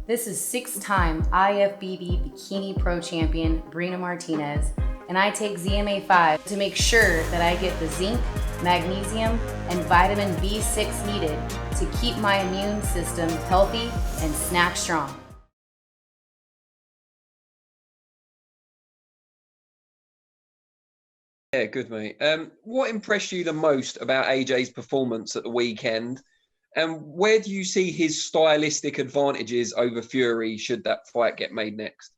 This is six-time IFBB Bikini Pro champion Brina Martinez, and I take ZMA5 to make sure that I get the zinc, magnesium, and vitamin B6 needed to keep my immune system healthy and snack strong. Yeah, good, mate. What impressed you the most about AJ's performance at the weekend? And where do you see his stylistic advantages over Fury should that fight get made next?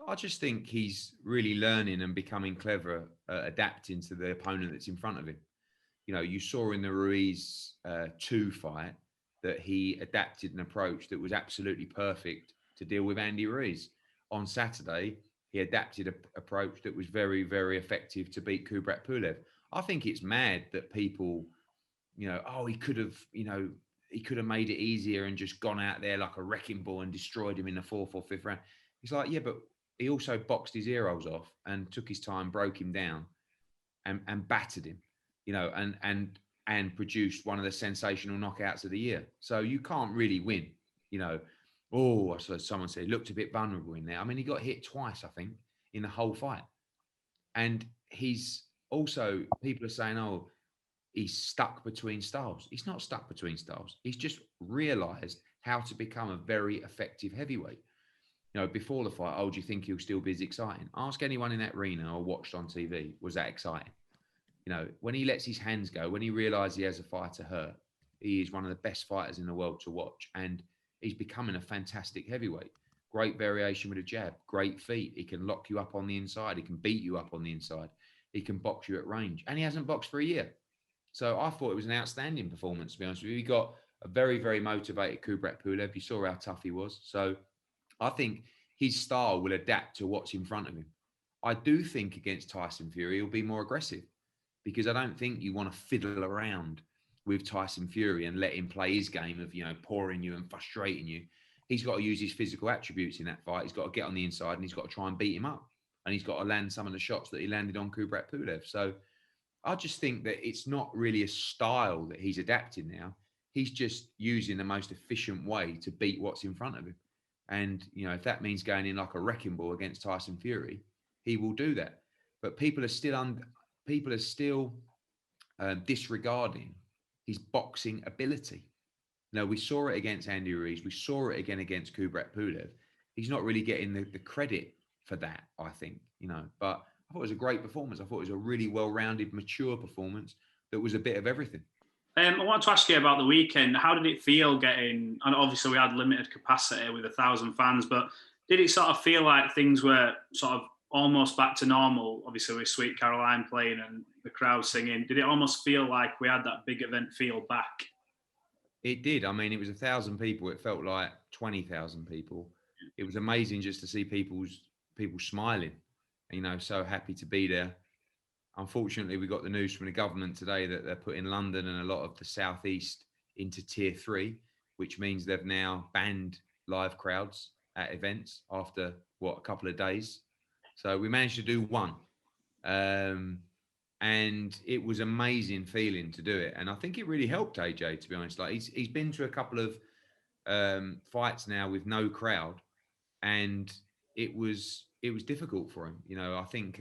I just think he's really learning and becoming clever at adapting to the opponent that's in front of him. You know, you saw in the Ruiz 2 fight that he adapted an approach that was absolutely perfect to deal with Andy Ruiz. On Saturday, he adapted an approach that was very, very effective to beat Kubrat Pulev. I think it's mad that people, oh, he could have made it easier and just gone out there like a wrecking ball and destroyed him in the fourth or fifth round. He's like, yeah, but he also boxed his ear-holes off and took his time, broke him down and battered him, and produced one of the sensational knockouts of the year. So you can't really win, you know. Oh, so someone said he looked a bit vulnerable in there. I mean, he got hit twice, I think, in the whole fight. And he's also, people are saying, oh, he's stuck between styles. He's not stuck between styles. He's just realized how to become a very effective heavyweight. You know, before the fight, oh, do you think he'll still be as exciting? Ask anyone in that arena or watched on TV, was that exciting? You know, when he lets his hands go, when he realizes he has a fight to hurt, he is one of the best fighters in the world to watch. And he's becoming a fantastic heavyweight. Great variation with a jab, great feet. He can lock you up on the inside. He can beat you up on the inside. He can box you at range. And he hasn't boxed for a year. So I thought it was an outstanding performance, to be honest with you. He got a very, very motivated Kubrat Pulev. You saw how tough he was. So I think his style will adapt to what's in front of him. I do think against Tyson Fury, he'll be more aggressive because I don't think you want to fiddle around with Tyson Fury and let him play his game of, pouring you and frustrating you. He's got to use his physical attributes in that fight. He's got to get on the inside and he's got to try and beat him up. And he's got to land some of the shots that he landed on Kubrat Pulev. So I just think that it's not really a style that he's adapting now. He's just using the most efficient way to beat what's in front of him. And, if that means going in like a wrecking ball against Tyson Fury, he will do that. But people are still disregarding his boxing ability. Now, we saw it against Andy Ruiz. We saw it again against Kubrat Pulev. He's not really getting the credit for that, I think, But I thought it was a great performance. I thought it was a really well-rounded, mature performance that was a bit of everything. I want to ask you about the weekend. How did it feel getting, and obviously we had limited capacity with 1,000 fans, but did it sort of feel like things were sort of almost back to normal, obviously with Sweet Caroline playing and the crowd singing? Did it almost feel like we had that big event feel back? It did. I mean, it was 1,000 people. It felt like 20,000 people. It was amazing just to see people smiling, so happy to be there. Unfortunately, we got the news from the government today that they're putting London and a lot of the southeast into tier 3, which means they've now banned live crowds at events after a couple of days. So we managed to do one, and it was amazing feeling to do it. And I think it really helped AJ, to be honest. Like he's been to a couple of fights now with no crowd, and it was difficult for him. I think.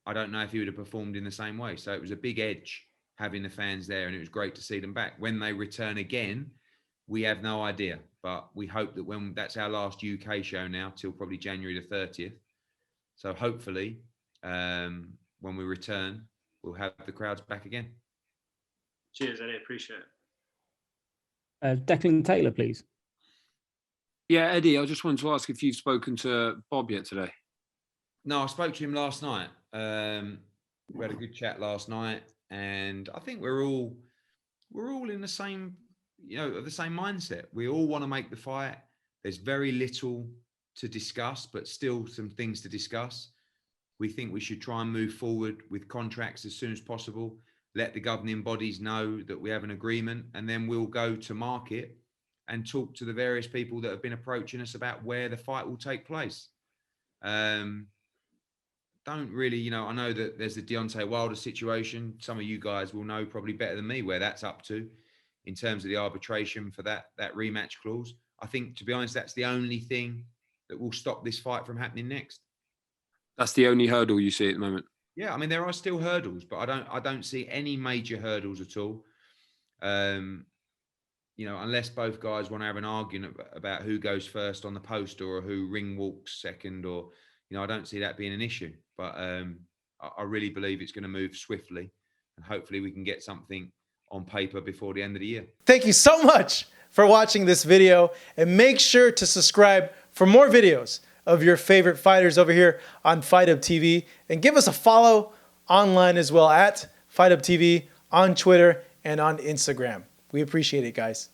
I don't know if he would have performed in the same way. So it was a big edge having the fans there, and it was great to see them back. When they return again, we have no idea, but we hope that when that's our last UK show now till probably January the 30th. So hopefully when we return, we'll have the crowds back again. Cheers, Eddie. Appreciate it. Declan Taylor, please. Yeah, Eddie, I just wanted to ask if you've spoken to Bob yet today. No, I spoke to him last night. We had a good chat last night, and I think we're all in the same, the same mindset. We all want to make the fight. There's very little to discuss, but still some things to discuss. We think we should try and move forward with contracts as soon as possible. Let the governing bodies know that we have an agreement, and then we'll go to market and talk to the various people that have been approaching us about where the fight will take place. Don't really, I know that there's the Deontay Wilder situation. Some of you guys will know probably better than me where that's up to in terms of the arbitration for that rematch clause. I think, to be honest, that's the only thing that will stop this fight from happening next. That's the only hurdle you see at the moment. Yeah, I mean, there are still hurdles, but I don't see any major hurdles at all. You know, unless both guys want to have an argument about who goes first on the poster or who ring walks second, or, you know, I don't see that being an issue. But I really believe it's going to move swiftly, and hopefully we can get something on paper before the end of the year. Thank you so much for watching this video, and make sure to subscribe for more videos of your favorite fighters over here on Fight Up TV, and give us a follow online as well at Fight Up TV on Twitter and on Instagram. We appreciate it, guys.